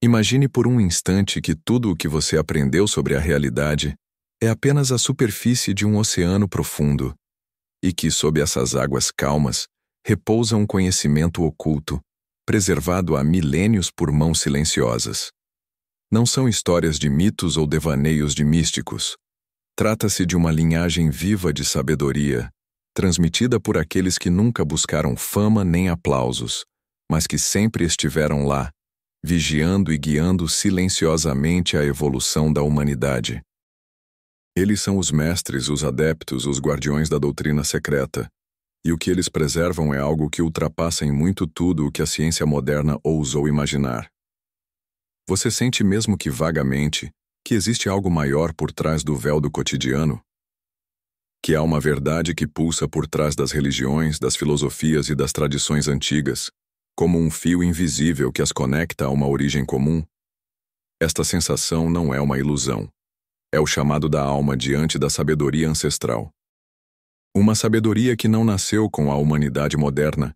Imagine por um instante que tudo o que você aprendeu sobre a realidade é apenas a superfície de um oceano profundo, e que, sob essas águas calmas, repousa um conhecimento oculto, preservado há milênios por mãos silenciosas. Não são histórias de mitos ou devaneios de místicos. Trata-se de uma linhagem viva de sabedoria, transmitida por aqueles que nunca buscaram fama nem aplausos, mas que sempre estiveram lá, vigiando e guiando silenciosamente a evolução da humanidade. Eles são os mestres, os adeptos, os guardiões da doutrina secreta, e o que eles preservam é algo que ultrapassa em muito tudo o que a ciência moderna ousou imaginar. Você sente mesmo que vagamente que existe algo maior por trás do véu do cotidiano? Que há uma verdade que pulsa por trás das religiões, das filosofias e das tradições antigas, como um fio invisível que as conecta a uma origem comum? Esta sensação não é uma ilusão. É o chamado da alma diante da sabedoria ancestral. Uma sabedoria que não nasceu com a humanidade moderna,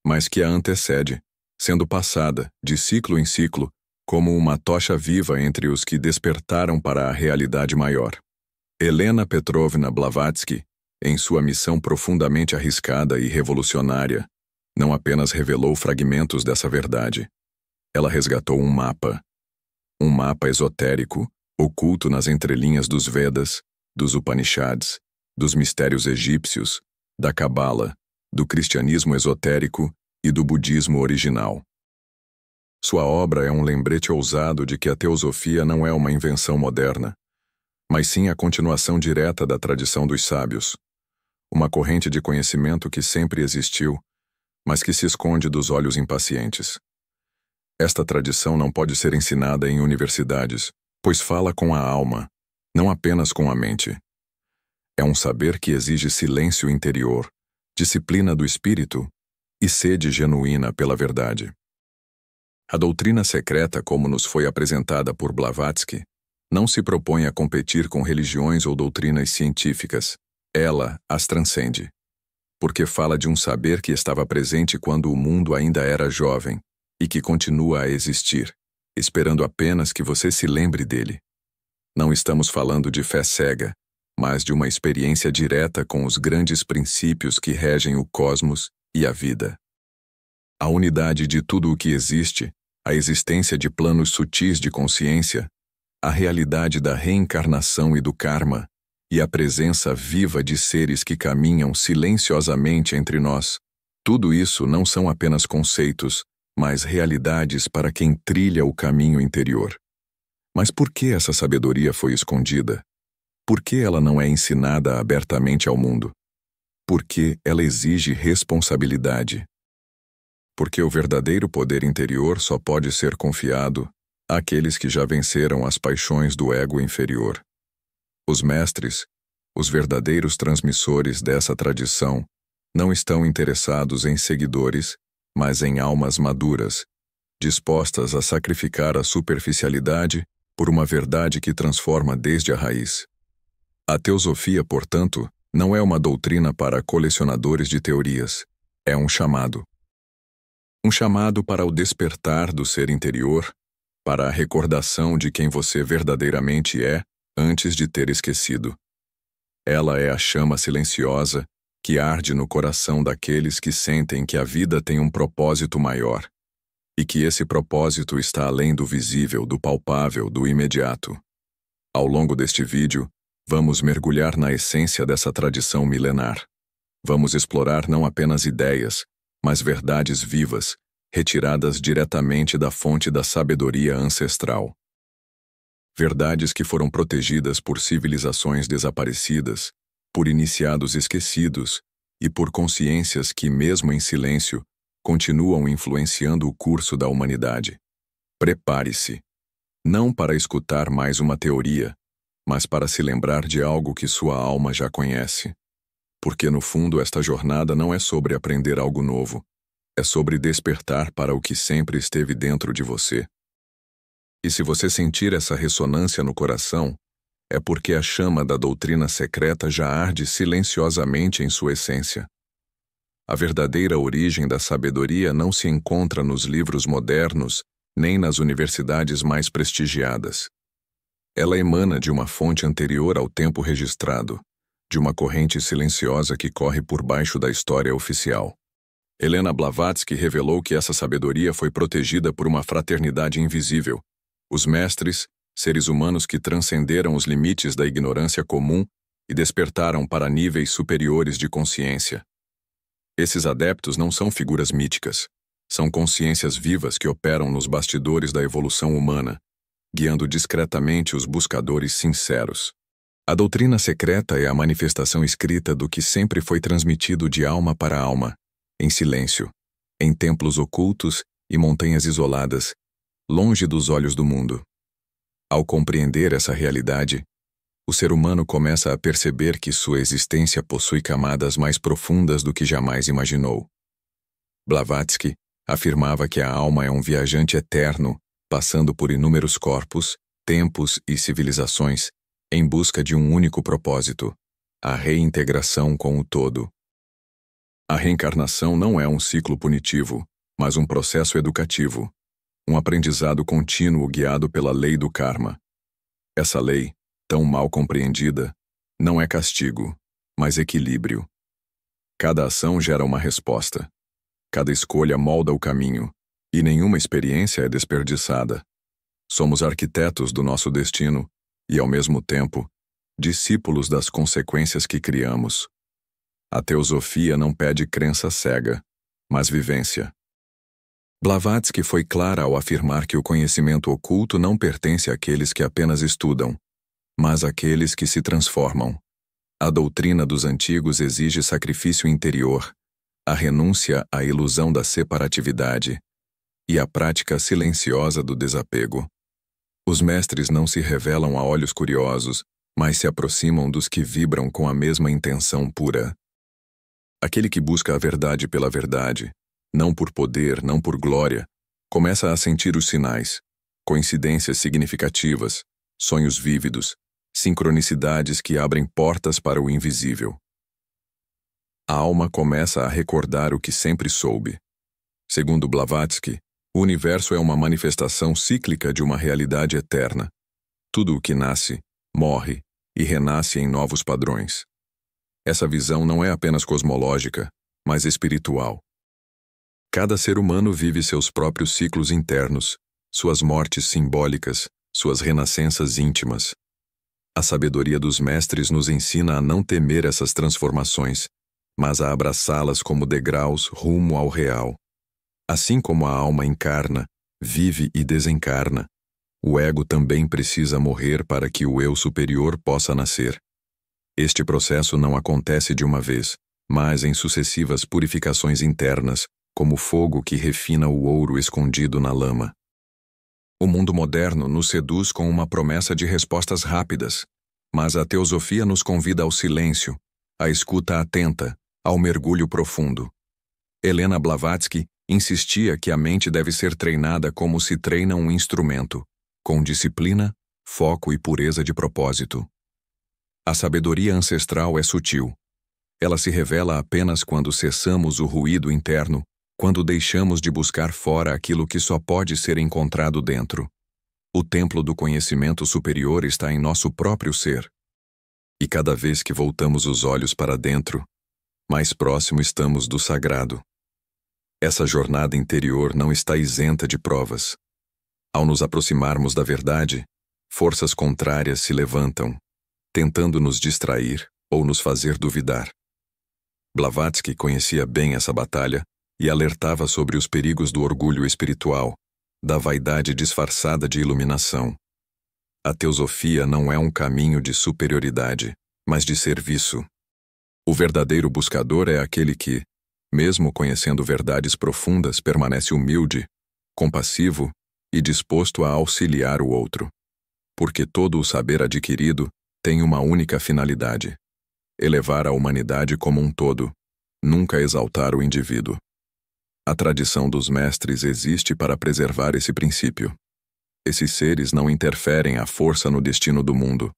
mas que a antecede, sendo passada, de ciclo em ciclo, como uma tocha viva entre os que despertaram para a realidade maior. Helena Petrovna Blavatsky, em sua missão profundamente arriscada e revolucionária, não apenas revelou fragmentos dessa verdade. Ela resgatou um mapa esotérico, oculto nas entrelinhas dos Vedas, dos Upanishads, dos mistérios egípcios, da Cabala, do cristianismo esotérico e do budismo original. Sua obra é um lembrete ousado de que a teosofia não é uma invenção moderna, mas sim a continuação direta da tradição dos sábios, uma corrente de conhecimento que sempre existiu, mas que se esconde dos olhos impacientes. Esta tradição não pode ser ensinada em universidades, pois fala com a alma, não apenas com a mente. É um saber que exige silêncio interior, disciplina do espírito e sede genuína pela verdade. A doutrina secreta, como nos foi apresentada por Blavatsky, não se propõe a competir com religiões ou doutrinas científicas. Ela as transcende, porque fala de um saber que estava presente quando o mundo ainda era jovem e que continua a existir, esperando apenas que você se lembre dele. Não estamos falando de fé cega, mas de uma experiência direta com os grandes princípios que regem o cosmos e a vida. A unidade de tudo o que existe, a existência de planos sutis de consciência, a realidade da reencarnação e do karma, e a presença viva de seres que caminham silenciosamente entre nós, tudo isso não são apenas conceitos, mas realidades para quem trilha o caminho interior. Mas por que essa sabedoria foi escondida? Por que ela não é ensinada abertamente ao mundo? Porque ela exige responsabilidade. Porque o verdadeiro poder interior só pode ser confiado àqueles que já venceram as paixões do ego inferior. Os mestres, os verdadeiros transmissores dessa tradição, não estão interessados em seguidores, mas em almas maduras, dispostas a sacrificar a superficialidade por uma verdade que transforma desde a raiz. A teosofia, portanto, não é uma doutrina para colecionadores de teorias, é um chamado. Um chamado para o despertar do ser interior, para a recordação de quem você verdadeiramente é antes de ter esquecido. Ela é a chama silenciosa que arde no coração daqueles que sentem que a vida tem um propósito maior, e que esse propósito está além do visível, do palpável, do imediato. Ao longo deste vídeo, vamos mergulhar na essência dessa tradição milenar. Vamos explorar não apenas ideias, mas verdades vivas, retiradas diretamente da fonte da sabedoria ancestral. Verdades que foram protegidas por civilizações desaparecidas, por iniciados esquecidos e por consciências que, mesmo em silêncio, continuam influenciando o curso da humanidade. Prepare-se, não para escutar mais uma teoria, mas para se lembrar de algo que sua alma já conhece. Porque, no fundo, esta jornada não é sobre aprender algo novo, é sobre despertar para o que sempre esteve dentro de você. E se você sentir essa ressonância no coração, é porque a chama da doutrina secreta já arde silenciosamente em sua essência. A verdadeira origem da sabedoria não se encontra nos livros modernos nem nas universidades mais prestigiadas. Ela emana de uma fonte anterior ao tempo registrado, de uma corrente silenciosa que corre por baixo da história oficial. Helena Blavatsky revelou que essa sabedoria foi protegida por uma fraternidade invisível, os mestres, seres humanos que transcenderam os limites da ignorância comum e despertaram para níveis superiores de consciência. Esses adeptos não são figuras míticas, são consciências vivas que operam nos bastidores da evolução humana, guiando discretamente os buscadores sinceros. A doutrina secreta é a manifestação escrita do que sempre foi transmitido de alma para alma, em silêncio, em templos ocultos e montanhas isoladas, longe dos olhos do mundo. Ao compreender essa realidade, o ser humano começa a perceber que sua existência possui camadas mais profundas do que jamais imaginou. Blavatsky afirmava que a alma é um viajante eterno, passando por inúmeros corpos, tempos e civilizações, em busca de um único propósito: a reintegração com o todo. A reencarnação não é um ciclo punitivo, mas um processo educativo, um aprendizado contínuo guiado pela lei do karma. Essa lei, tão mal compreendida, não é castigo, mas equilíbrio. Cada ação gera uma resposta. Cada escolha molda o caminho, e nenhuma experiência é desperdiçada. Somos arquitetos do nosso destino e, ao mesmo tempo, discípulos das consequências que criamos. A teosofia não pede crença cega, mas vivência. Blavatsky foi clara ao afirmar que o conhecimento oculto não pertence àqueles que apenas estudam, mas àqueles que se transformam. A doutrina dos antigos exige sacrifício interior, a renúncia à ilusão da separatividade e a prática silenciosa do desapego. Os mestres não se revelam a olhos curiosos, mas se aproximam dos que vibram com a mesma intenção pura. Aquele que busca a verdade pela verdade, não por poder, não por glória, começa a sentir os sinais, coincidências significativas, sonhos vívidos, sincronicidades que abrem portas para o invisível. A alma começa a recordar o que sempre soube. Segundo Blavatsky, o universo é uma manifestação cíclica de uma realidade eterna. Tudo o que nasce, morre e renasce em novos padrões. Essa visão não é apenas cosmológica, mas espiritual. Cada ser humano vive seus próprios ciclos internos, suas mortes simbólicas, suas renascenças íntimas. A sabedoria dos mestres nos ensina a não temer essas transformações, mas a abraçá-las como degraus rumo ao real. Assim como a alma encarna, vive e desencarna, o ego também precisa morrer para que o eu superior possa nascer. Este processo não acontece de uma vez, mas em sucessivas purificações internas, como fogo que refina o ouro escondido na lama. O mundo moderno nos seduz com uma promessa de respostas rápidas, mas a teosofia nos convida ao silêncio, à escuta atenta, ao mergulho profundo. Helena Blavatsky insistia que a mente deve ser treinada como se treina um instrumento, com disciplina, foco e pureza de propósito. A sabedoria ancestral é sutil. Ela se revela apenas quando cessamos o ruído interno, quando deixamos de buscar fora aquilo que só pode ser encontrado dentro. O templo do conhecimento superior está em nosso próprio ser. E cada vez que voltamos os olhos para dentro, mais próximo estamos do sagrado. Essa jornada interior não está isenta de provas. Ao nos aproximarmos da verdade, forças contrárias se levantam, tentando nos distrair ou nos fazer duvidar. Blavatsky conhecia bem essa batalha e alertava sobre os perigos do orgulho espiritual, da vaidade disfarçada de iluminação. A teosofia não é um caminho de superioridade, mas de serviço. O verdadeiro buscador é aquele que, mesmo conhecendo verdades profundas, permanece humilde, compassivo e disposto a auxiliar o outro. Porque todo o saber adquirido tem uma única finalidade: elevar a humanidade como um todo, nunca exaltar o indivíduo. A tradição dos mestres existe para preservar esse princípio. Esses seres não interferem à força no destino do mundo,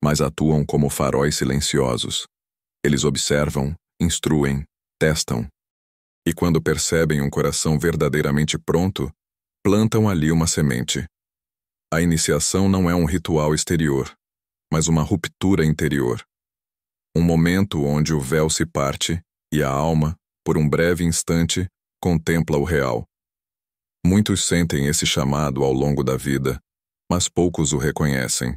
mas atuam como faróis silenciosos. Eles observam, instruem, testam. E quando percebem um coração verdadeiramente pronto, plantam ali uma semente. A iniciação não é um ritual exterior, mas uma ruptura interior. Um momento onde o véu se parte e a alma, por um breve instante, contempla o real. Muitos sentem esse chamado ao longo da vida, mas poucos o reconhecem,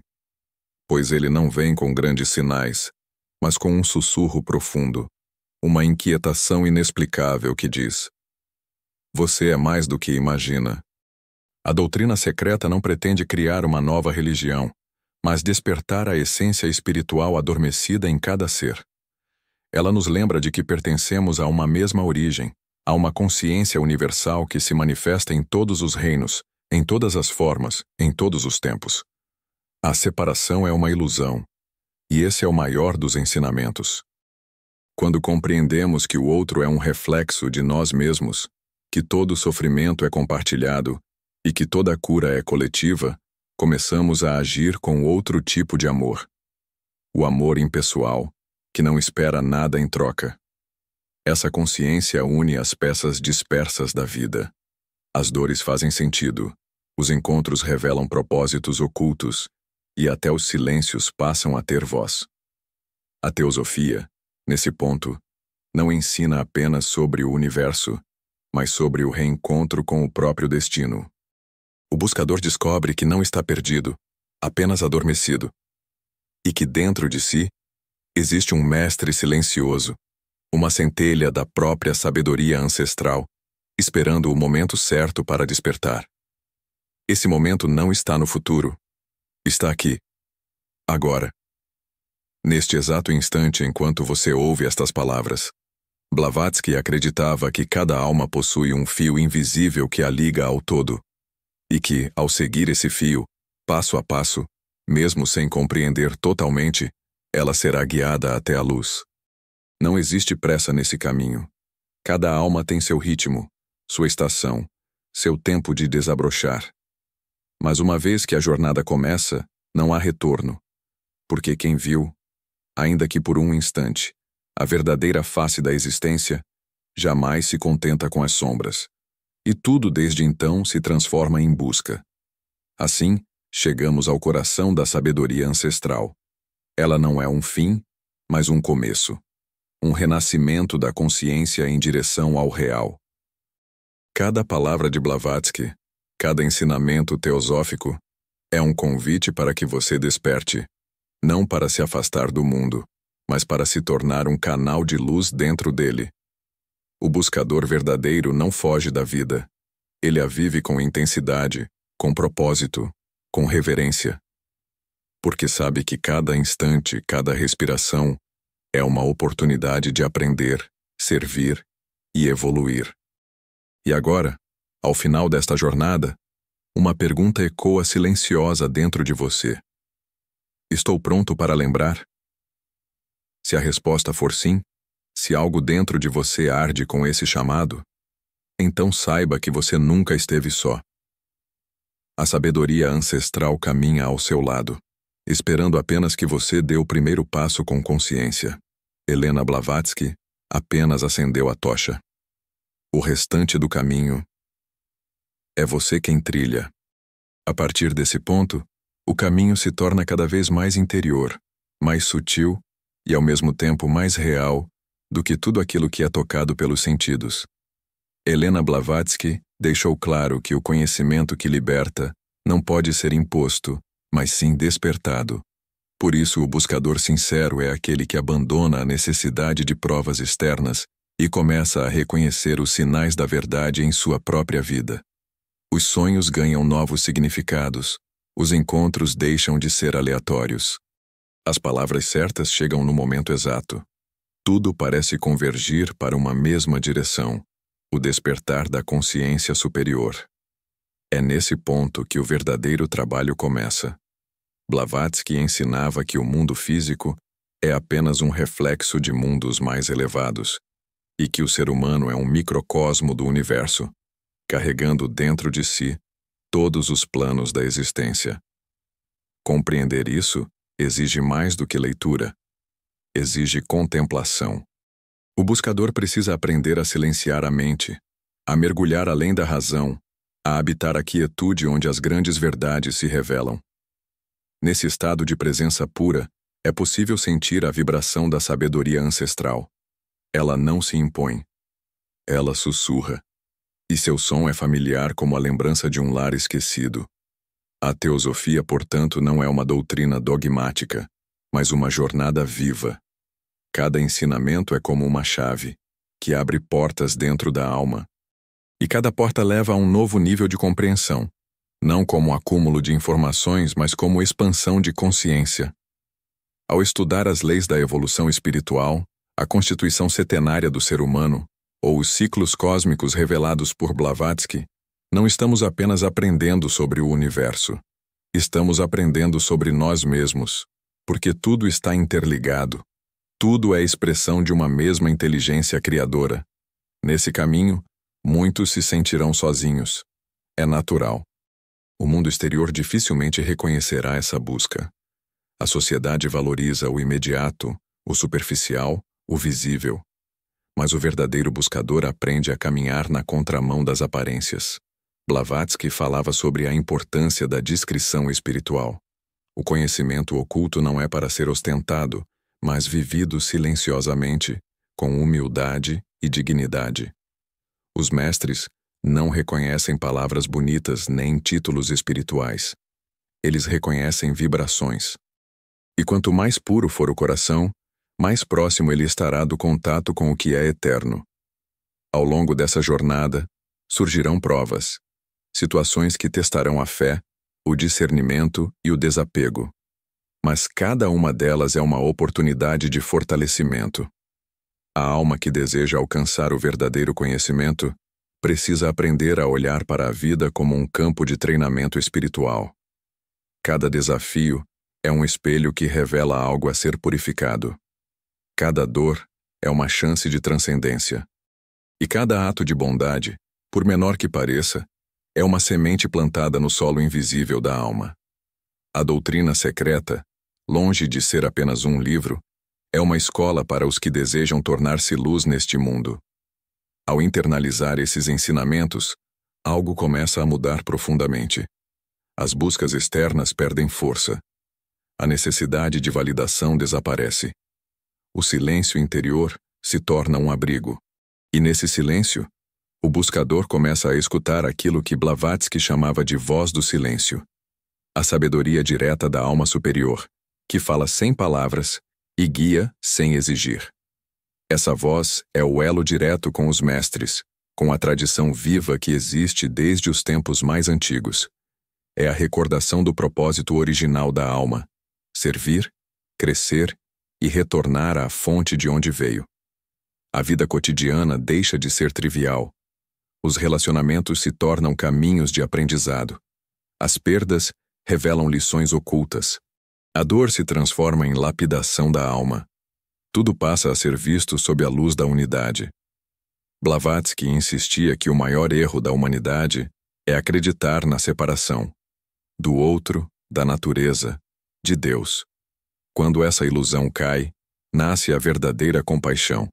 pois ele não vem com grandes sinais, mas com um sussurro profundo, uma inquietação inexplicável que diz: você é mais do que imagina. A doutrina secreta não pretende criar uma nova religião, mas despertar a essência espiritual adormecida em cada ser. Ela nos lembra de que pertencemos a uma mesma origem, a uma consciência universal que se manifesta em todos os reinos, em todas as formas, em todos os tempos. A separação é uma ilusão, e esse é o maior dos ensinamentos. Quando compreendemos que o outro é um reflexo de nós mesmos, que todo sofrimento é compartilhado e que toda cura é coletiva, começamos a agir com outro tipo de amor. O amor impessoal, que não espera nada em troca. Essa consciência une as peças dispersas da vida. As dores fazem sentido, os encontros revelam propósitos ocultos, e até os silêncios passam a ter voz. A teosofia, nesse ponto, não ensina apenas sobre o universo, mas sobre o reencontro com o próprio destino. O buscador descobre que não está perdido, apenas adormecido, e que dentro de si existe um mestre silencioso, uma centelha da própria sabedoria ancestral, esperando o momento certo para despertar. Esse momento não está no futuro, está aqui, agora. Neste exato instante, enquanto você ouve estas palavras, Blavatsky acreditava que cada alma possui um fio invisível que a liga ao todo, e que, ao seguir esse fio, passo a passo, mesmo sem compreender totalmente, ela será guiada até a luz. Não existe pressa nesse caminho. Cada alma tem seu ritmo, sua estação, seu tempo de desabrochar. Mas uma vez que a jornada começa, não há retorno, porque quem viu, ainda que por um instante, a verdadeira face da existência, jamais se contenta com as sombras, e tudo desde então se transforma em busca. Assim, chegamos ao coração da sabedoria ancestral. Ela não é um fim, mas um começo. Um renascimento da consciência em direção ao real. Cada palavra de Blavatsky, cada ensinamento teosófico, é um convite para que você desperte, não para se afastar do mundo, mas para se tornar um canal de luz dentro dele. O buscador verdadeiro não foge da vida. Ele a vive com intensidade, com propósito, com reverência. Porque sabe que cada instante, cada respiração, é uma oportunidade de aprender, servir e evoluir. E agora, ao final desta jornada, uma pergunta ecoa silenciosa dentro de você. Estou pronto para lembrar? Se a resposta for sim, se algo dentro de você arde com esse chamado, então saiba que você nunca esteve só. A sabedoria ancestral caminha ao seu lado, esperando apenas que você dê o primeiro passo com consciência. Helena Blavatsky apenas acendeu a tocha. O restante do caminho é você quem trilha. A partir desse ponto, o caminho se torna cada vez mais interior, mais sutil e ao mesmo tempo mais real do que tudo aquilo que é tocado pelos sentidos. Helena Blavatsky deixou claro que o conhecimento que liberta não pode ser imposto, mas sim despertado. Por isso, o buscador sincero é aquele que abandona a necessidade de provas externas e começa a reconhecer os sinais da verdade em sua própria vida. Os sonhos ganham novos significados, os encontros deixam de ser aleatórios. As palavras certas chegam no momento exato. Tudo parece convergir para uma mesma direção, o despertar da consciência superior. É nesse ponto que o verdadeiro trabalho começa. Blavatsky ensinava que o mundo físico é apenas um reflexo de mundos mais elevados, e que o ser humano é um microcosmo do universo, carregando dentro de si todos os planos da existência. Compreender isso exige mais do que leitura, exige contemplação. O buscador precisa aprender a silenciar a mente, a mergulhar além da razão, a habitar a quietude onde as grandes verdades se revelam. Nesse estado de presença pura, é possível sentir a vibração da sabedoria ancestral. Ela não se impõe. Ela sussurra. E seu som é familiar como a lembrança de um lar esquecido. A teosofia, portanto, não é uma doutrina dogmática, mas uma jornada viva. Cada ensinamento é como uma chave, que abre portas dentro da alma. E cada porta leva a um novo nível de compreensão, não como acúmulo de informações, mas como expansão de consciência. Ao estudar as leis da evolução espiritual, a constituição setenária do ser humano, ou os ciclos cósmicos revelados por Blavatsky, não estamos apenas aprendendo sobre o universo. Estamos aprendendo sobre nós mesmos, porque tudo está interligado. Tudo é expressão de uma mesma inteligência criadora. Nesse caminho, muitos se sentirão sozinhos. É natural. O mundo exterior dificilmente reconhecerá essa busca. A sociedade valoriza o imediato, o superficial, o visível. Mas o verdadeiro buscador aprende a caminhar na contramão das aparências. Blavatsky falava sobre a importância da discrição espiritual. O conhecimento oculto não é para ser ostentado, mas vivido silenciosamente, com humildade e dignidade. Os mestres não reconhecem palavras bonitas nem títulos espirituais. Eles reconhecem vibrações. E quanto mais puro for o coração, mais próximo ele estará do contato com o que é eterno. Ao longo dessa jornada, surgirão provas, situações que testarão a fé, o discernimento e o desapego. Mas cada uma delas é uma oportunidade de fortalecimento. A alma que deseja alcançar o verdadeiro conhecimento precisa aprender a olhar para a vida como um campo de treinamento espiritual. Cada desafio é um espelho que revela algo a ser purificado. Cada dor é uma chance de transcendência. E cada ato de bondade, por menor que pareça, é uma semente plantada no solo invisível da alma. A doutrina secreta, longe de ser apenas um livro, é uma escola para os que desejam tornar-se luz neste mundo. Ao internalizar esses ensinamentos, algo começa a mudar profundamente. As buscas externas perdem força. A necessidade de validação desaparece. O silêncio interior se torna um abrigo. E nesse silêncio, o buscador começa a escutar aquilo que Blavatsky chamava de voz do silêncio. A sabedoria direta da alma superior, que fala sem palavras e guia sem exigir. Essa voz é o elo direto com os mestres, com a tradição viva que existe desde os tempos mais antigos. É a recordação do propósito original da alma: servir, crescer e retornar à fonte de onde veio. A vida cotidiana deixa de ser trivial. Os relacionamentos se tornam caminhos de aprendizado. As perdas revelam lições ocultas. A dor se transforma em lapidação da alma. Tudo passa a ser visto sob a luz da unidade. Blavatsky insistia que o maior erro da humanidade é acreditar na separação do outro, da natureza, de Deus. Quando essa ilusão cai, nasce a verdadeira compaixão.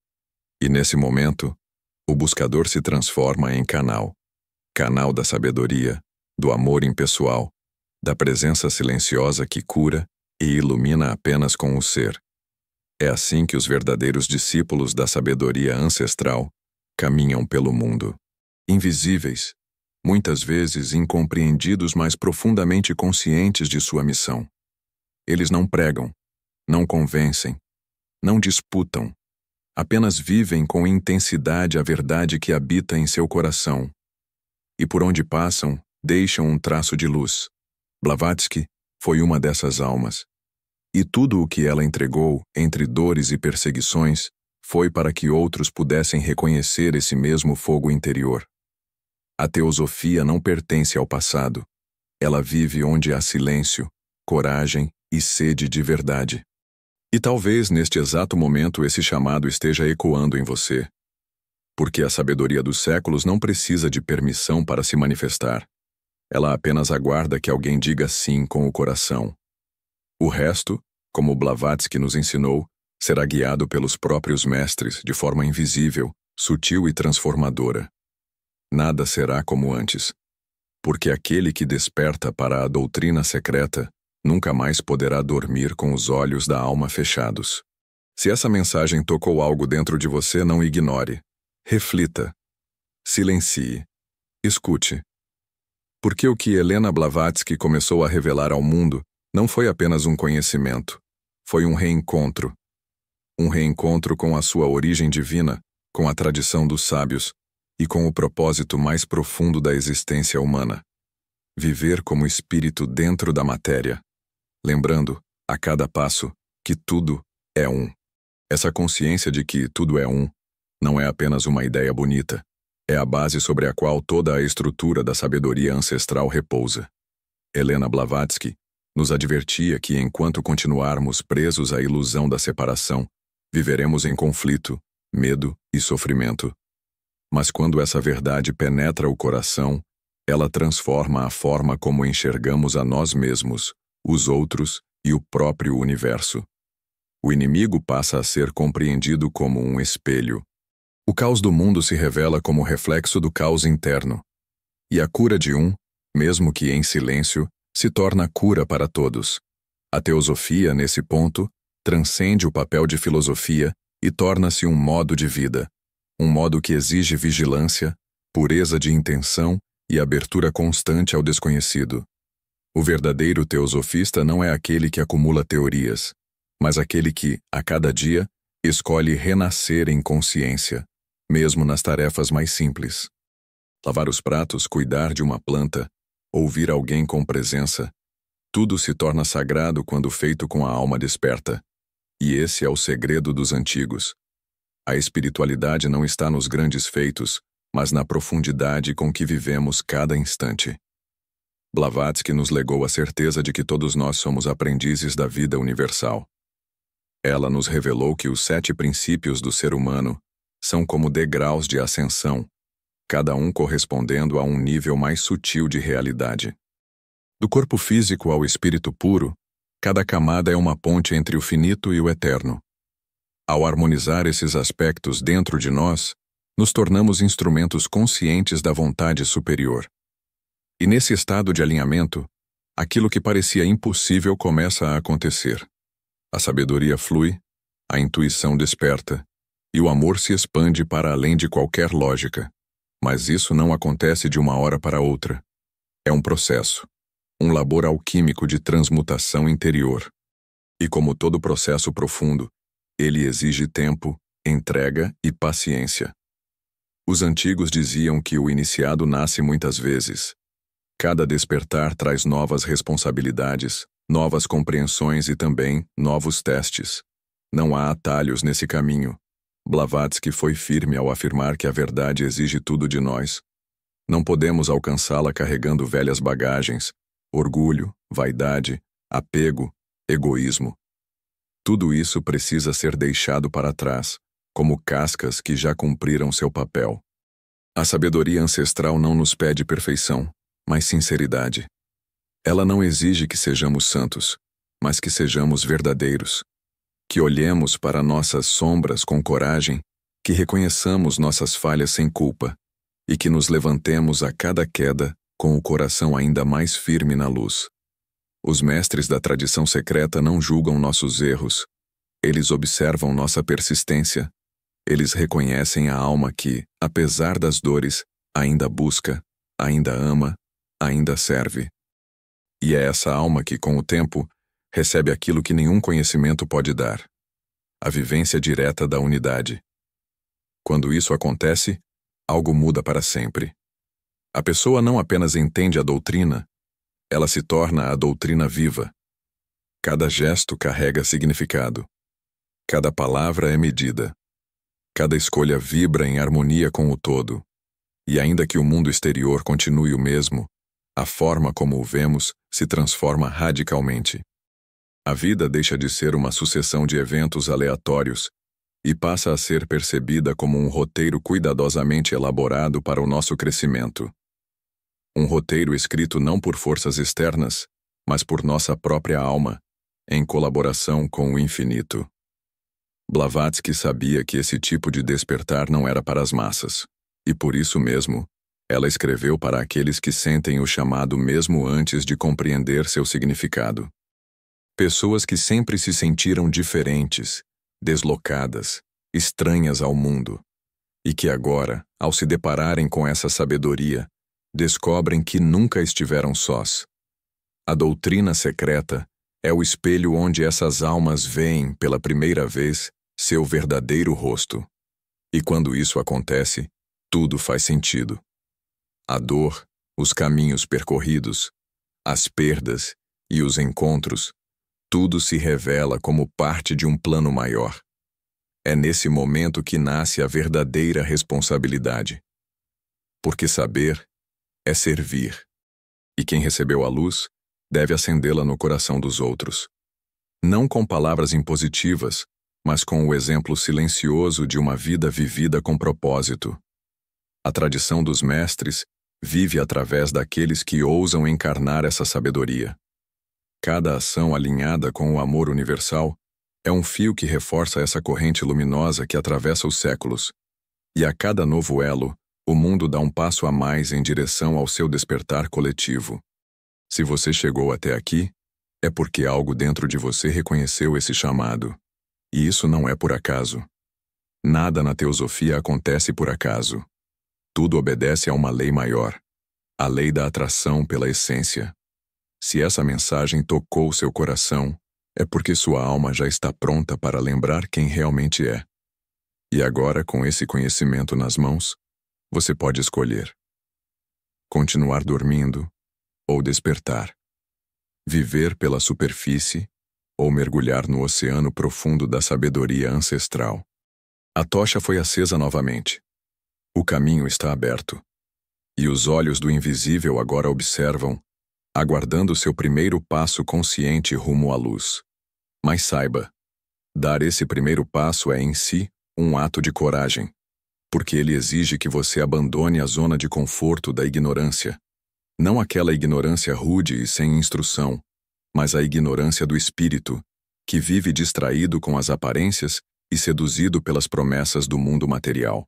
E nesse momento, o buscador se transforma em canal da sabedoria, do amor impessoal, da presença silenciosa que cura e ilumina apenas com o ser. É assim que os verdadeiros discípulos da sabedoria ancestral caminham pelo mundo. Invisíveis, muitas vezes incompreendidos, mas profundamente conscientes de sua missão. Eles não pregam, não convencem, não disputam, apenas vivem com intensidade a verdade que habita em seu coração. E por onde passam, deixam um traço de luz. Blavatsky foi uma dessas almas. E tudo o que ela entregou, entre dores e perseguições, foi para que outros pudessem reconhecer esse mesmo fogo interior. A teosofia não pertence ao passado. Ela vive onde há silêncio, coragem e sede de verdade. E talvez neste exato momento esse chamado esteja ecoando em você. Porque a sabedoria dos séculos não precisa de permissão para se manifestar. Ela apenas aguarda que alguém diga sim com o coração. O resto, como Blavatsky nos ensinou, será guiado pelos próprios mestres de forma invisível, sutil e transformadora. Nada será como antes. porque aquele que desperta para a doutrina secreta nunca mais poderá dormir com os olhos da alma fechados. Se essa mensagem tocou algo dentro de você, não ignore. Reflita. Silencie. Escute. Porque o que Helena Blavatsky começou a revelar ao mundo não foi apenas um conhecimento, foi um reencontro. Um reencontro com a sua origem divina, com a tradição dos sábios e com o propósito mais profundo da existência humana. Viver como espírito dentro da matéria, lembrando, a cada passo, que tudo é um. Essa consciência de que tudo é um não é apenas uma ideia bonita, é a base sobre a qual toda a estrutura da sabedoria ancestral repousa. Helena Blavatsky nos advertia que enquanto continuarmos presos à ilusão da separação, viveremos em conflito, medo e sofrimento. Mas quando essa verdade penetra o coração, ela transforma a forma como enxergamos a nós mesmos, os outros e o próprio universo. O inimigo passa a ser compreendido como um espelho. O caos do mundo se revela como reflexo do caos interno. E a cura de um, mesmo que em silêncio, se torna cura para todos. A teosofia, nesse ponto, transcende o papel de filosofia e torna-se um modo de vida. Um modo que exige vigilância, pureza de intenção e abertura constante ao desconhecido. O verdadeiro teosofista não é aquele que acumula teorias, mas aquele que, a cada dia, escolhe renascer em consciência, mesmo nas tarefas mais simples. Lavar os pratos, cuidar de uma planta, ouvir alguém com presença, tudo se torna sagrado quando feito com a alma desperta. E esse é o segredo dos antigos. A espiritualidade não está nos grandes feitos, mas na profundidade com que vivemos cada instante. Blavatsky nos legou a certeza de que todos nós somos aprendizes da vida universal. Ela nos revelou que os 7 princípios do ser humano são como degraus de ascensão, cada um correspondendo a um nível mais sutil de realidade. Do corpo físico ao espírito puro, cada camada é uma ponte entre o finito e o eterno. Ao harmonizar esses aspectos dentro de nós, nos tornamos instrumentos conscientes da vontade superior. E nesse estado de alinhamento, aquilo que parecia impossível começa a acontecer. A sabedoria flui, a intuição desperta, e o amor se expande para além de qualquer lógica. Mas isso não acontece de uma hora para outra. É um processo, um labor alquímico de transmutação interior. E como todo processo profundo, ele exige tempo, entrega e paciência. Os antigos diziam que o iniciado nasce muitas vezes. Cada despertar traz novas responsabilidades, novas compreensões e também novos testes. Não há atalhos nesse caminho. Blavatsky foi firme ao afirmar que a verdade exige tudo de nós. Não podemos alcançá-la carregando velhas bagagens, orgulho, vaidade, apego, egoísmo. Tudo isso precisa ser deixado para trás, como cascas que já cumpriram seu papel. A sabedoria ancestral não nos pede perfeição, mas sinceridade. Ela não exige que sejamos santos, mas que sejamos verdadeiros. Que olhemos para nossas sombras com coragem, que reconheçamos nossas falhas sem culpa e que nos levantemos a cada queda com o coração ainda mais firme na luz. Os mestres da tradição secreta não julgam nossos erros. Eles observam nossa persistência. Eles reconhecem a alma que, apesar das dores, ainda busca, ainda ama, ainda serve. E é essa alma que, com o tempo, recebe aquilo que nenhum conhecimento pode dar: a vivência direta da unidade. Quando isso acontece, algo muda para sempre. A pessoa não apenas entende a doutrina, ela se torna a doutrina viva. Cada gesto carrega significado. Cada palavra é medida. Cada escolha vibra em harmonia com o todo. E ainda que o mundo exterior continue o mesmo, a forma como o vemos se transforma radicalmente. A vida deixa de ser uma sucessão de eventos aleatórios e passa a ser percebida como um roteiro cuidadosamente elaborado para o nosso crescimento. Um roteiro escrito não por forças externas, mas por nossa própria alma, em colaboração com o infinito. Blavatsky sabia que esse tipo de despertar não era para as massas, e por isso mesmo, Ela escreveu para aqueles que sentem o chamado mesmo antes de compreender seu significado. Pessoas que sempre se sentiram diferentes, deslocadas, estranhas ao mundo, e que agora, ao se depararem com essa sabedoria, descobrem que nunca estiveram sós. A doutrina secreta é o espelho onde essas almas veem, pela primeira vez, seu verdadeiro rosto. E quando isso acontece, tudo faz sentido. A dor, os caminhos percorridos, as perdas e os encontros, tudo se revela como parte de um plano maior. É nesse momento que nasce a verdadeira responsabilidade. Porque saber é servir. E quem recebeu a luz deve acendê-la no coração dos outros. Não com palavras impositivas, mas com o exemplo silencioso de uma vida vivida com propósito. A tradição dos mestres vive através daqueles que ousam encarnar essa sabedoria. Cada ação alinhada com o amor universal é um fio que reforça essa corrente luminosa que atravessa os séculos. E a cada novo elo, o mundo dá um passo a mais em direção ao seu despertar coletivo. Se você chegou até aqui, é porque algo dentro de você reconheceu esse chamado. E isso não é por acaso. Nada na teosofia acontece por acaso. Tudo obedece a uma lei maior, a lei da atração pela essência. Se essa mensagem tocou seu coração, é porque sua alma já está pronta para lembrar quem realmente é. E agora, com esse conhecimento nas mãos, você pode escolher: continuar dormindo ou despertar, viver pela superfície ou mergulhar no oceano profundo da sabedoria ancestral. A tocha foi acesa novamente. O caminho está aberto. E os olhos do invisível agora observam, aguardando seu primeiro passo consciente rumo à luz. Mas saiba, dar esse primeiro passo é em si um ato de coragem, porque ele exige que você abandone a zona de conforto da ignorância. Não aquela ignorância rude e sem instrução, mas a ignorância do espírito, que vive distraído com as aparências e seduzido pelas promessas do mundo material.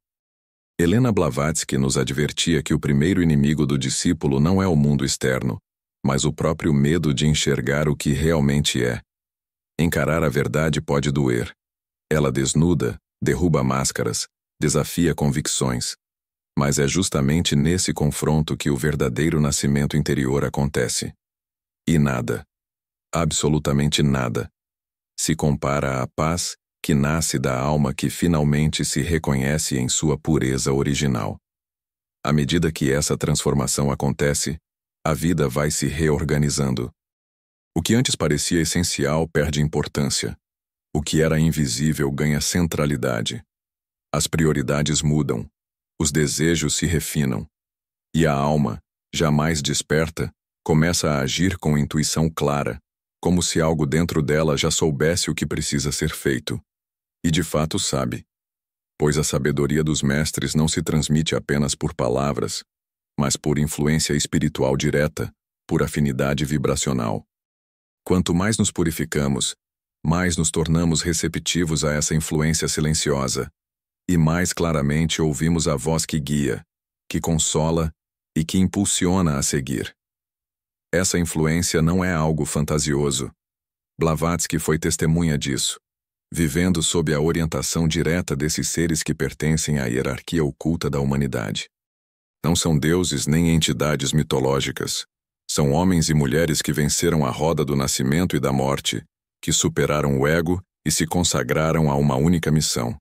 Helena Blavatsky nos advertia que o primeiro inimigo do discípulo não é o mundo externo, mas o próprio medo de enxergar o que realmente é. Encarar a verdade pode doer. Ela desnuda, derruba máscaras, desafia convicções. Mas é justamente nesse confronto que o verdadeiro nascimento interior acontece. E nada, absolutamente nada, se compara à paz que nasce da alma que finalmente se reconhece em sua pureza original. À medida que essa transformação acontece, a vida vai se reorganizando. O que antes parecia essencial perde importância. O que era invisível ganha centralidade. As prioridades mudam, os desejos se refinam. E a alma, jamais desperta, começa a agir com intuição clara, como se algo dentro dela já soubesse o que precisa ser feito. E de fato sabe. Pois a sabedoria dos mestres não se transmite apenas por palavras, mas por influência espiritual direta, por afinidade vibracional. Quanto mais nos purificamos, mais nos tornamos receptivos a essa influência silenciosa, e mais claramente ouvimos a voz que guia, que consola e que impulsiona a seguir. Essa influência não é algo fantasioso. Blavatsky foi testemunha disso, vivendo sob a orientação direta desses seres que pertencem à hierarquia oculta da humanidade. Não são deuses nem entidades mitológicas. São homens e mulheres que venceram a roda do nascimento e da morte, que superaram o ego e se consagraram a uma única missão: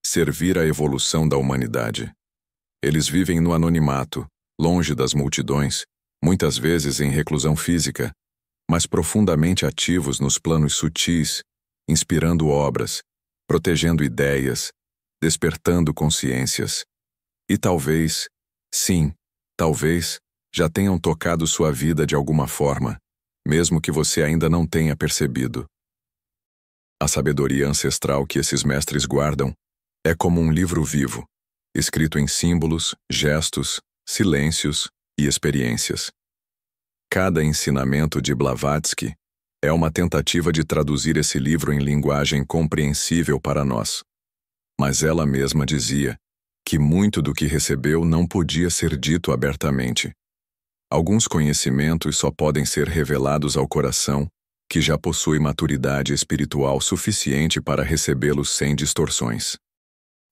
servir à evolução da humanidade. Eles vivem no anonimato, longe das multidões, muitas vezes em reclusão física, mas profundamente ativos nos planos sutis, inspirando obras, protegendo ideias, despertando consciências. E talvez, sim, talvez, já tenham tocado sua vida de alguma forma, mesmo que você ainda não tenha percebido. A sabedoria ancestral que esses mestres guardam é como um livro vivo, escrito em símbolos, gestos, silêncios e experiências. Cada ensinamento de Blavatsky é uma tentativa de traduzir esse livro em linguagem compreensível para nós. Mas ela mesma dizia que muito do que recebeu não podia ser dito abertamente. Alguns conhecimentos só podem ser revelados ao coração, que já possui maturidade espiritual suficiente para recebê-los sem distorções.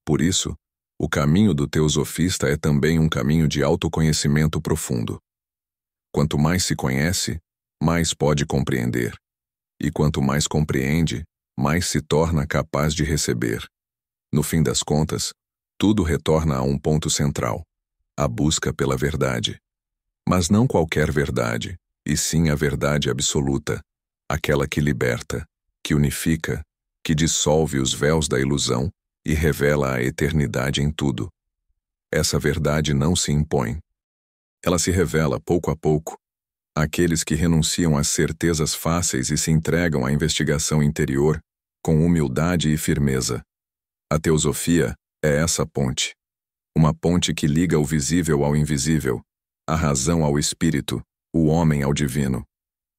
Por isso, o caminho do teosofista é também um caminho de autoconhecimento profundo. Quanto mais se conhece, mais pode compreender. E quanto mais compreende, mais se torna capaz de receber. No fim das contas, tudo retorna a um ponto central: a busca pela verdade. Mas não qualquer verdade, e sim a verdade absoluta, aquela que liberta, que unifica, que dissolve os véus da ilusão e revela a eternidade em tudo. Essa verdade não se impõe. Ela se revela pouco a pouco àqueles que renunciam às certezas fáceis e se entregam à investigação interior com humildade e firmeza. A teosofia é essa ponte. Uma ponte que liga o visível ao invisível, a razão ao espírito, o homem ao divino.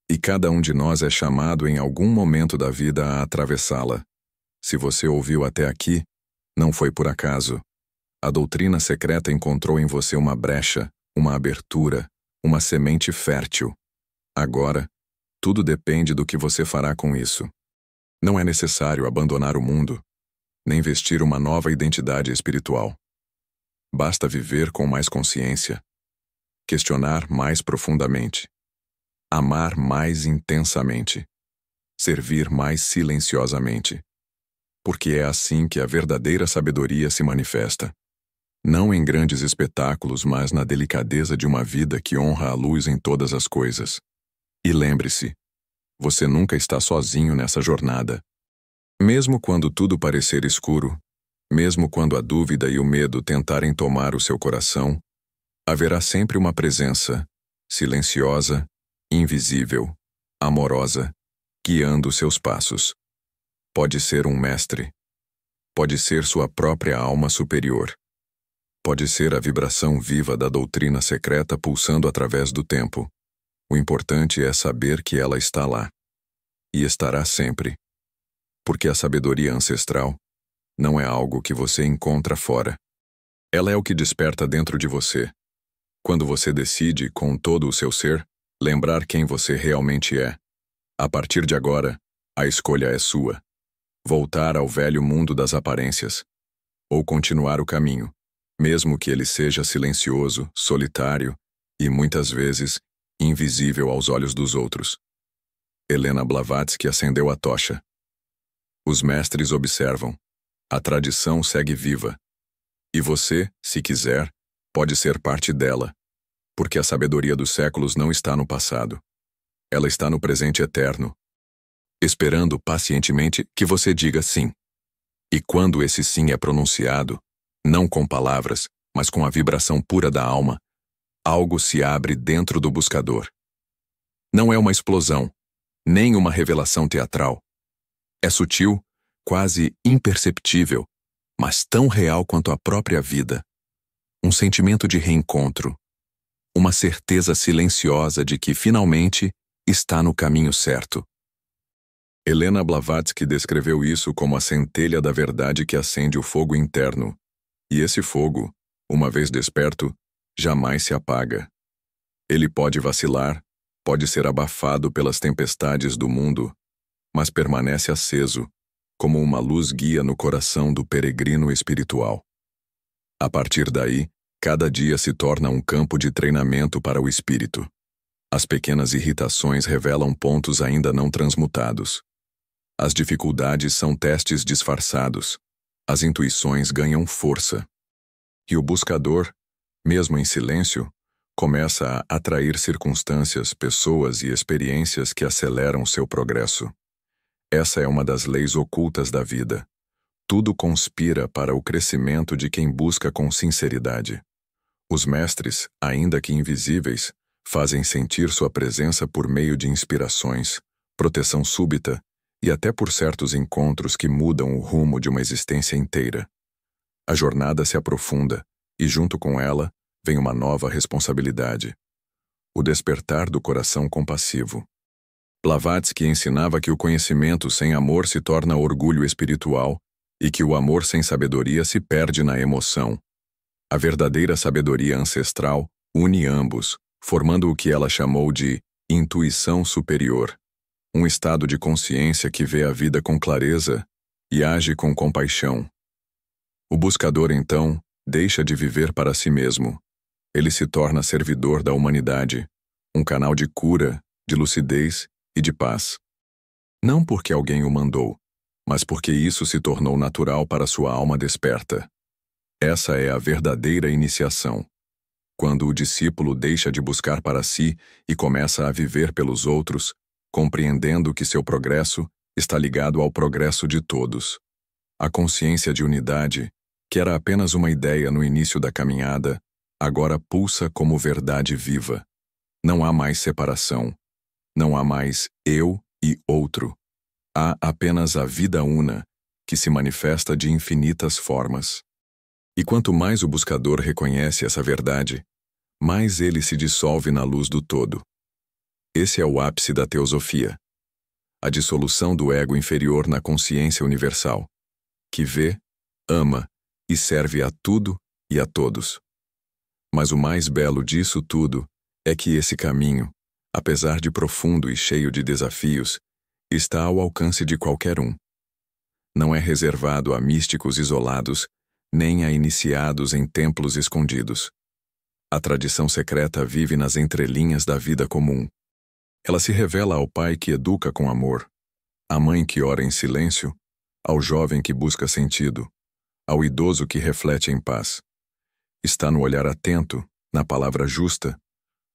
E cada um de nós é chamado em algum momento da vida a atravessá-la. Se você ouviu até aqui, não foi por acaso. A doutrina secreta encontrou em você uma brecha, uma abertura, uma semente fértil. Agora, tudo depende do que você fará com isso. Não é necessário abandonar o mundo, nem vestir uma nova identidade espiritual. Basta viver com mais consciência, questionar mais profundamente, amar mais intensamente, servir mais silenciosamente. Porque é assim que a verdadeira sabedoria se manifesta. Não em grandes espetáculos, mas na delicadeza de uma vida que honra a luz em todas as coisas. E lembre-se, você nunca está sozinho nessa jornada. Mesmo quando tudo parecer escuro, mesmo quando a dúvida e o medo tentarem tomar o seu coração, haverá sempre uma presença, silenciosa, invisível, amorosa, guiando seus passos. Pode ser um mestre. Pode ser sua própria alma superior. Pode ser a vibração viva da doutrina secreta pulsando através do tempo. O importante é saber que ela está lá. E estará sempre. Porque a sabedoria ancestral não é algo que você encontra fora. Ela é o que desperta dentro de você. Quando você decide, com todo o seu ser, lembrar quem você realmente é. A partir de agora, a escolha é sua. Voltar ao velho mundo das aparências. Ou continuar o caminho, mesmo que ele seja silencioso, solitário e, muitas vezes, invisível aos olhos dos outros. Helena Blavatsky acendeu a tocha. Os mestres observam. A tradição segue viva. E você, se quiser, pode ser parte dela, porque a sabedoria dos séculos não está no passado. Ela está no presente eterno, esperando pacientemente que você diga sim. E quando esse sim é pronunciado, não com palavras, mas com a vibração pura da alma, algo se abre dentro do buscador. Não é uma explosão, nem uma revelação teatral. É sutil, quase imperceptível, mas tão real quanto a própria vida. Um sentimento de reencontro, uma certeza silenciosa de que, finalmente, está no caminho certo. Helena Blavatsky descreveu isso como a centelha da verdade que acende o fogo interno, e esse fogo, uma vez desperto, jamais se apaga. Ele pode vacilar, pode ser abafado pelas tempestades do mundo, mas permanece aceso, como uma luz guia no coração do peregrino espiritual. A partir daí, cada dia se torna um campo de treinamento para o espírito. As pequenas irritações revelam pontos ainda não transmutados. As dificuldades são testes disfarçados. As intuições ganham força. E o buscador, mesmo em silêncio, começa a atrair circunstâncias, pessoas e experiências que aceleram seu progresso. Essa é uma das leis ocultas da vida. Tudo conspira para o crescimento de quem busca com sinceridade. Os mestres, ainda que invisíveis, fazem sentir sua presença por meio de inspirações, proteção súbita e até por certos encontros que mudam o rumo de uma existência inteira. A jornada se aprofunda e, junto com ela, vem uma nova responsabilidade. O despertar do coração compassivo. Blavatsky ensinava que o conhecimento sem amor se torna orgulho espiritual e que o amor sem sabedoria se perde na emoção, A verdadeira sabedoria ancestral une ambos, formando o que ela chamou de intuição superior, um estado de consciência que vê a vida com clareza e age com compaixão. O buscador, então, deixa de viver para si mesmo. Ele se torna servidor da humanidade, um canal de cura, de lucidez e de paz. Não porque alguém o mandou, mas porque isso se tornou natural para sua alma desperta. Essa é a verdadeira iniciação. Quando o discípulo deixa de buscar para si e começa a viver pelos outros, compreendendo que seu progresso está ligado ao progresso de todos. A consciência de unidade, que era apenas uma ideia no início da caminhada, agora pulsa como verdade viva. Não há mais separação. Não há mais eu e outro. Há apenas a vida una, que se manifesta de infinitas formas. E quanto mais o buscador reconhece essa verdade, mais ele se dissolve na luz do todo. Esse é o ápice da teosofia. A dissolução do ego inferior na consciência universal, que vê, ama e serve a tudo e a todos. Mas o mais belo disso tudo é que esse caminho, apesar de profundo e cheio de desafios, está ao alcance de qualquer um. Não é reservado a místicos isolados, nem a iniciados em templos escondidos. A tradição secreta vive nas entrelinhas da vida comum. Ela se revela ao pai que educa com amor, à mãe que ora em silêncio, ao jovem que busca sentido, ao idoso que reflete em paz. Está no olhar atento, na palavra justa,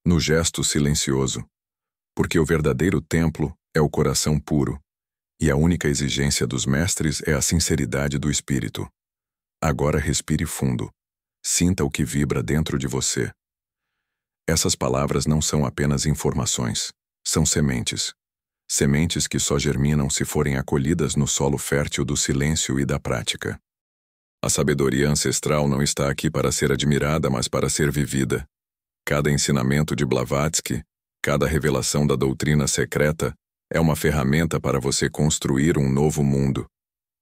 no gesto silencioso, porque o verdadeiro templo é o coração puro, e a única exigência dos mestres é a sinceridade do espírito. Agora respire fundo. Sinta o que vibra dentro de você. Essas palavras não são apenas informações, são sementes. Sementes que só germinam se forem acolhidas no solo fértil do silêncio e da prática. A sabedoria ancestral não está aqui para ser admirada, mas para ser vivida. Cada ensinamento de Blavatsky, cada revelação da doutrina secreta, é uma ferramenta para você construir um novo mundo.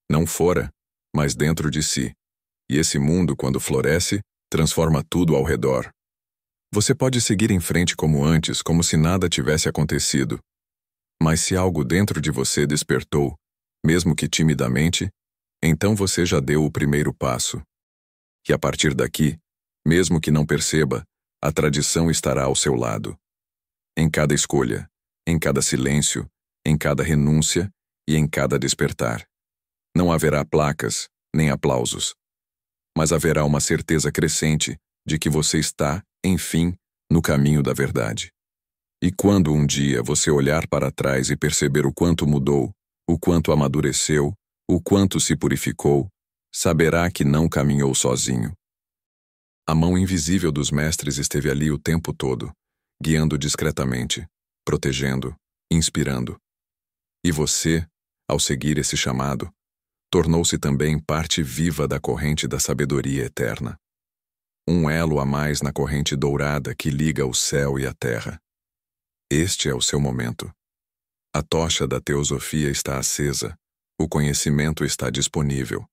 Não fora, mas dentro de si. E esse mundo, quando floresce, transforma tudo ao redor. Você pode seguir em frente como antes, como se nada tivesse acontecido. Mas se algo dentro de você despertou, mesmo que timidamente, então você já deu o primeiro passo. E a partir daqui, mesmo que não perceba, a tradição estará ao seu lado. Em cada escolha, em cada silêncio, em cada renúncia e em cada despertar. Não haverá placas, nem aplausos. Mas haverá uma certeza crescente de que você está, enfim, no caminho da verdade. E quando um dia você olhar para trás e perceber o quanto mudou, o quanto amadureceu, o quanto se purificou, saberá que não caminhou sozinho. A mão invisível dos mestres esteve ali o tempo todo, guiando discretamente, protegendo, inspirando. E você, ao seguir esse chamado, tornou-se também parte viva da corrente da sabedoria eterna. Um elo a mais na corrente dourada que liga o céu e a terra. Este é o seu momento. A tocha da teosofia está acesa, o conhecimento está disponível,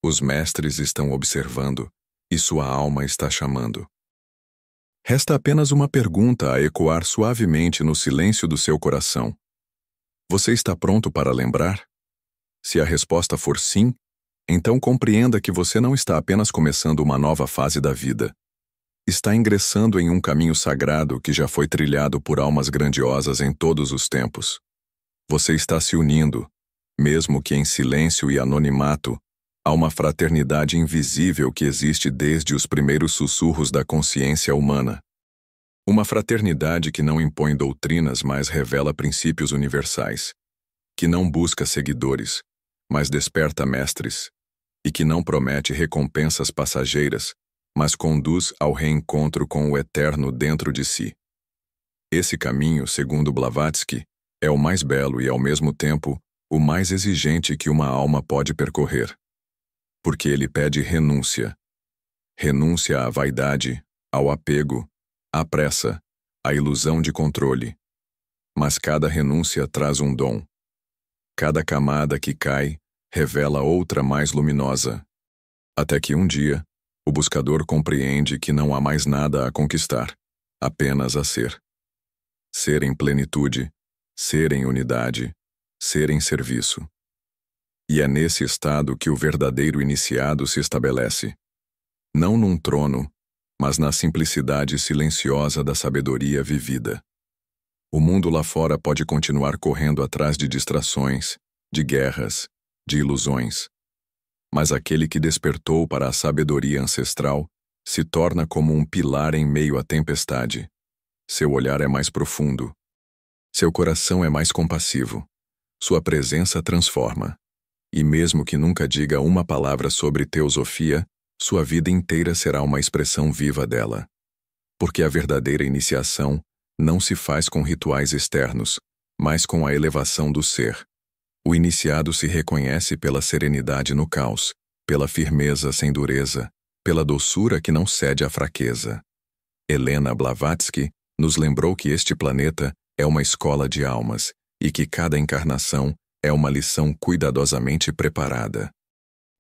os mestres estão observando e sua alma está chamando. Resta apenas uma pergunta a ecoar suavemente no silêncio do seu coração. Você está pronto para lembrar? Se a resposta for sim, então compreenda que você não está apenas começando uma nova fase da vida. Está ingressando em um caminho sagrado que já foi trilhado por almas grandiosas em todos os tempos. Você está se unindo, mesmo que em silêncio e anonimato, a uma fraternidade invisível que existe desde os primeiros sussurros da consciência humana. Uma fraternidade que não impõe doutrinas, mas revela princípios universais, que não busca seguidores, mas desperta mestres, e que não promete recompensas passageiras, mas conduz ao reencontro com o eterno dentro de si. Esse caminho, segundo Blavatsky, é o mais belo e, ao mesmo tempo, o mais exigente que uma alma pode percorrer. Porque ele pede renúncia. Renúncia à vaidade, ao apego, à pressa, à ilusão de controle. Mas cada renúncia traz um dom. Cada camada que cai revela outra mais luminosa. Até que um dia, O buscador compreende que não há mais nada a conquistar, apenas a ser. Ser em plenitude, ser em unidade, ser em serviço. E é nesse estado que o verdadeiro iniciado se estabelece. Não num trono, mas na simplicidade silenciosa da sabedoria vivida. O mundo lá fora pode continuar correndo atrás de distrações, de guerras, de ilusões. Mas aquele que despertou para a sabedoria ancestral se torna como um pilar em meio à tempestade. Seu olhar é mais profundo. Seu coração é mais compassivo. Sua presença transforma. E mesmo que nunca diga uma palavra sobre teosofia, sua vida inteira será uma expressão viva dela. Porque a verdadeira iniciação não se faz com rituais externos, mas com a elevação do ser. O iniciado se reconhece pela serenidade no caos, pela firmeza sem dureza, pela doçura que não cede à fraqueza. Helena Blavatsky nos lembrou que este planeta é uma escola de almas e que cada encarnação é uma lição cuidadosamente preparada.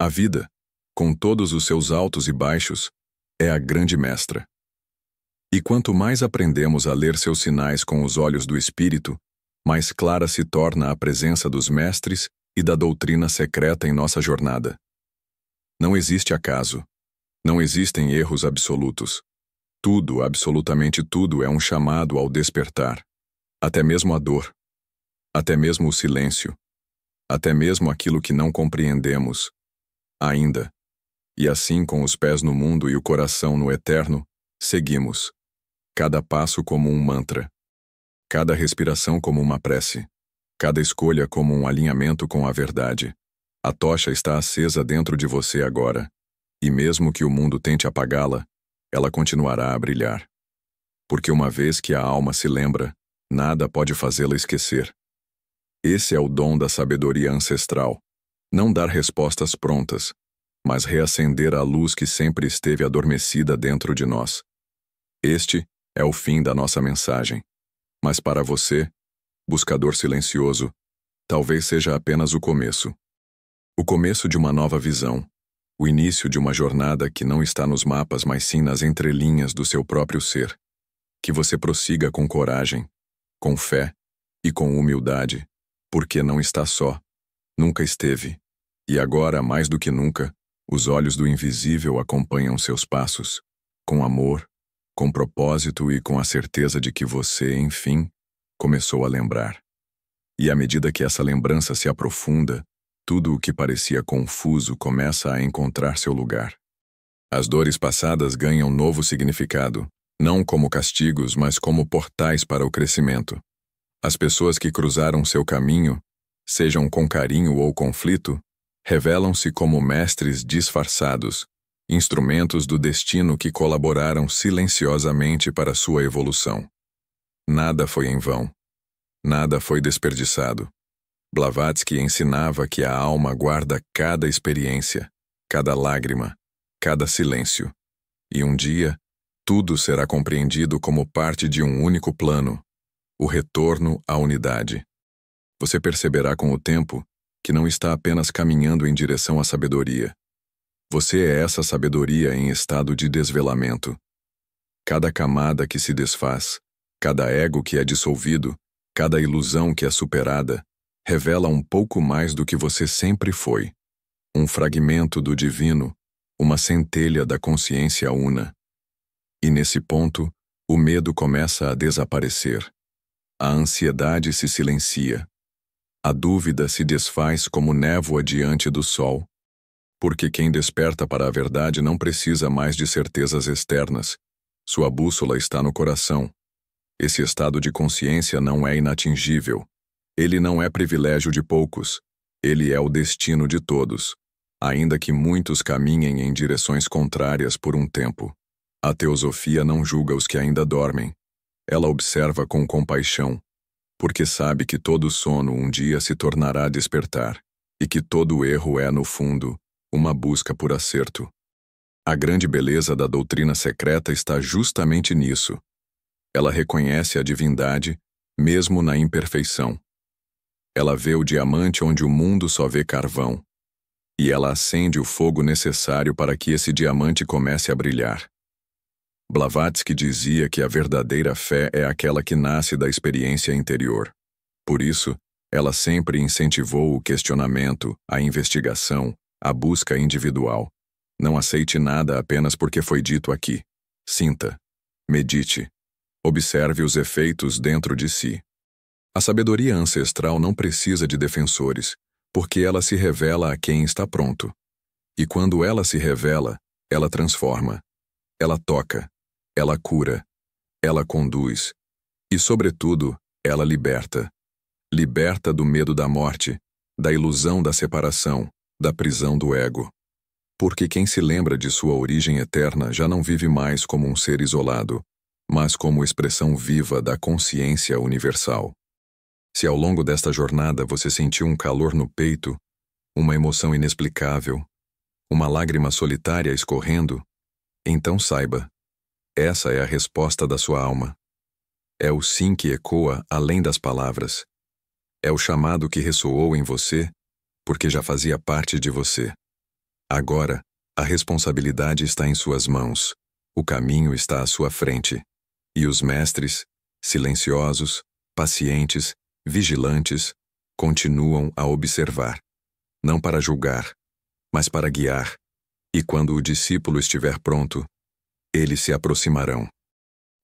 A vida, com todos os seus altos e baixos, é a grande mestra. E quanto mais aprendemos a ler seus sinais com os olhos do espírito, mais clara se torna a presença dos mestres e da doutrina secreta em nossa jornada. Não existe acaso. Não existem erros absolutos. Tudo, absolutamente tudo, é um chamado ao despertar. Até mesmo a dor. Até mesmo o silêncio. Até mesmo aquilo que não compreendemos. Ainda. E assim, com os pés no mundo e o coração no eterno, seguimos. Cada passo como um mantra. Cada respiração como uma prece. Cada escolha como um alinhamento com a verdade. A tocha está acesa dentro de você agora. E mesmo que o mundo tente apagá-la, ela continuará a brilhar. Porque uma vez que a alma se lembra, nada pode fazê-la esquecer. Esse é o dom da sabedoria ancestral. Não dar respostas prontas, mas reacender a luz que sempre esteve adormecida dentro de nós. Este é o fim da nossa mensagem. Mas para você, buscador silencioso, talvez seja apenas o começo. O começo de uma nova visão. O início de uma jornada que não está nos mapas, mas sim nas entrelinhas do seu próprio ser. Que você prossiga com coragem, com fé e com humildade, porque não está só. Nunca esteve. E agora, mais do que nunca, os olhos do invisível acompanham seus passos, com amor, com propósito e com a certeza de que você, enfim, começou a lembrar. E à medida que essa lembrança se aprofunda, tudo o que parecia confuso começa a encontrar seu lugar. As dores passadas ganham novo significado, não como castigos, mas como portais para o crescimento. As pessoas que cruzaram seu caminho, sejam com carinho ou conflito, revelam-se como mestres disfarçados, instrumentos do destino que colaboraram silenciosamente para sua evolução. Nada foi em vão. Nada foi desperdiçado. Blavatsky ensinava que a alma guarda cada experiência, cada lágrima, cada silêncio. E um dia, tudo será compreendido como parte de um único plano, o retorno à unidade. Você perceberá com o tempo que não está apenas caminhando em direção à sabedoria. Você é essa sabedoria em estado de desvelamento. Cada camada que se desfaz, cada ego que é dissolvido, cada ilusão que é superada, revela um pouco mais do que você sempre foi. Um fragmento do divino, uma centelha da consciência una. E nesse ponto, o medo começa a desaparecer. A ansiedade se silencia. A dúvida se desfaz como névoa diante do sol. Porque quem desperta para a verdade não precisa mais de certezas externas. Sua bússola está no coração. Esse estado de consciência não é inatingível. Ele não é privilégio de poucos. Ele é o destino de todos, ainda que muitos caminhem em direções contrárias por um tempo. A teosofia não julga os que ainda dormem. Ela observa com compaixão, porque sabe que todo sono um dia se tornará despertar, e que todo erro é, no fundo, uma busca por acerto. A grande beleza da doutrina secreta está justamente nisso. Ela reconhece a divindade, mesmo na imperfeição. Ela vê o diamante onde o mundo só vê carvão. e ela acende o fogo necessário para que esse diamante comece a brilhar. Blavatsky dizia que a verdadeira fé é aquela que nasce da experiência interior. Por isso, ela sempre incentivou o questionamento, a investigação, a busca individual. Não aceite nada apenas porque foi dito aqui. Sinta. Medite. Observe os efeitos dentro de si. A sabedoria ancestral não precisa de defensores, porque ela se revela a quem está pronto. E quando ela se revela, ela transforma. Ela toca. Ela cura. Ela conduz. E, sobretudo, ela liberta. Liberta do medo da morte, da ilusão da separação, da prisão do ego. Porque quem se lembra de sua origem eterna já não vive mais como um ser isolado, mas como expressão viva da consciência universal. Se ao longo desta jornada você sentiu um calor no peito, uma emoção inexplicável, uma lágrima solitária escorrendo, então saiba, essa é a resposta da sua alma. É o sim que ecoa além das palavras. É o chamado que ressoou em você, porque já fazia parte de você. Agora, a responsabilidade está em suas mãos, o caminho está à sua frente, e os mestres, silenciosos, pacientes, vigilantes, continuam a observar, não para julgar, mas para guiar, e quando o discípulo estiver pronto, eles se aproximarão.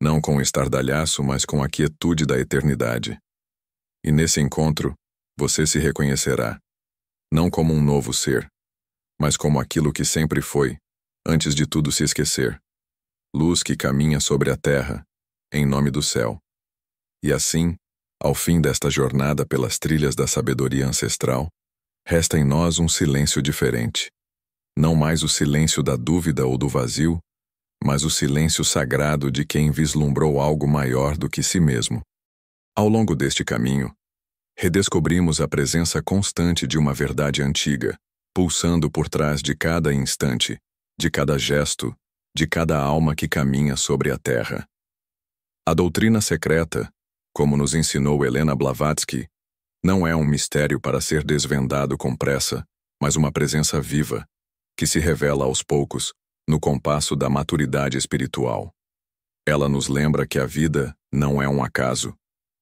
Não com o estardalhaço, mas com a quietude da eternidade. E nesse encontro, você se reconhecerá, não como um novo ser, mas como aquilo que sempre foi, antes de tudo se esquecer. Luz que caminha sobre a terra, em nome do céu. E assim, ao fim desta jornada pelas trilhas da sabedoria ancestral, resta em nós um silêncio diferente. Não mais o silêncio da dúvida ou do vazio, mas o silêncio sagrado de quem vislumbrou algo maior do que si mesmo. Ao longo deste caminho, redescobrimos a presença constante de uma verdade antiga, pulsando por trás de cada instante, de cada gesto, de cada alma que caminha sobre a terra. A doutrina secreta, como nos ensinou Helena Blavatsky, não é um mistério para ser desvendado com pressa, mas uma presença viva, que se revela aos poucos, no compasso da maturidade espiritual. Ela nos lembra que a vida não é um acaso,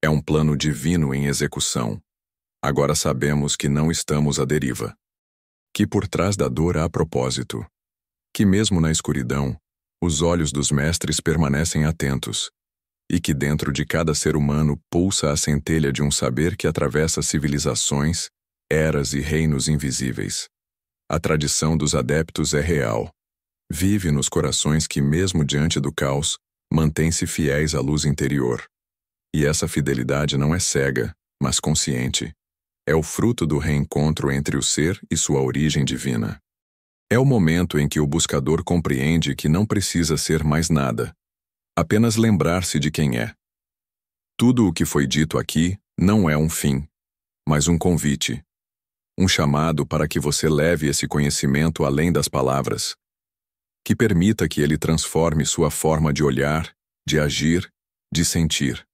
é um plano divino em execução. Agora sabemos que não estamos à deriva. Que por trás da dor há propósito. Que mesmo na escuridão, os olhos dos mestres permanecem atentos. E que dentro de cada ser humano pulsa a centelha de um saber que atravessa civilizações, eras e reinos invisíveis. A tradição dos adeptos é real. Vive nos corações que, mesmo diante do caos, mantêm-se fiéis à luz interior. E essa fidelidade não é cega, mas consciente. É o fruto do reencontro entre o ser e sua origem divina. É o momento em que o buscador compreende que não precisa ser mais nada, apenas lembrar-se de quem é. Tudo o que foi dito aqui não é um fim, mas um convite. Um chamado para que você leve esse conhecimento além das palavras. Que permita que ele transforme sua forma de olhar, de agir, de sentir.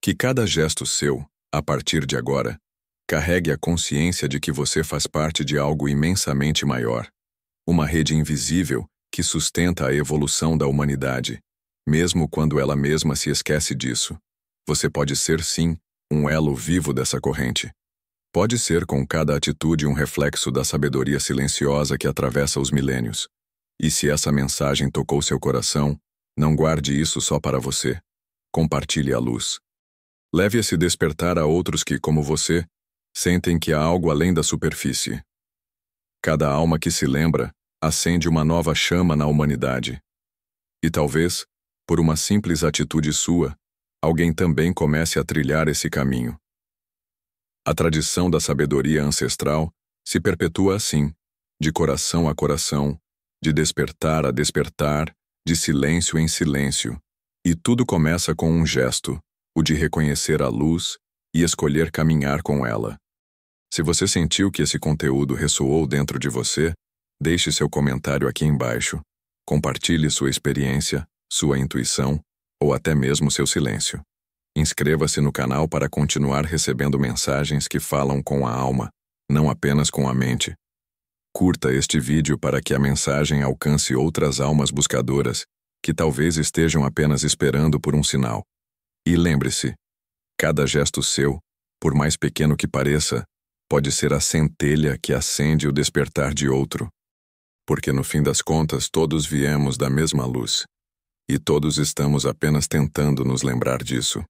Que cada gesto seu, a partir de agora, carregue a consciência de que você faz parte de algo imensamente maior. Uma rede invisível que sustenta a evolução da humanidade. Mesmo quando ela mesma se esquece disso, você pode ser, sim, um elo vivo dessa corrente. Pode ser com cada atitude um reflexo da sabedoria silenciosa que atravessa os milênios. E se essa mensagem tocou seu coração, não guarde isso só para você. Compartilhe a luz. Leve esse despertar a outros que, como você, sentem que há algo além da superfície. Cada alma que se lembra acende uma nova chama na humanidade. E talvez, por uma simples atitude sua, alguém também comece a trilhar esse caminho. A tradição da sabedoria ancestral se perpetua assim, de coração a coração, de despertar a despertar, de silêncio em silêncio. E tudo começa com um gesto, o de reconhecer a luz e escolher caminhar com ela. Se você sentiu que esse conteúdo ressoou dentro de você, deixe seu comentário aqui embaixo. Compartilhe sua experiência, sua intuição ou até mesmo seu silêncio. Inscreva-se no canal para continuar recebendo mensagens que falam com a alma, não apenas com a mente. Curta este vídeo para que a mensagem alcance outras almas buscadoras que talvez estejam apenas esperando por um sinal. E lembre-se, cada gesto seu, por mais pequeno que pareça, pode ser a centelha que acende o despertar de outro. Porque no fim das contas todos viemos da mesma luz. E todos estamos apenas tentando nos lembrar disso.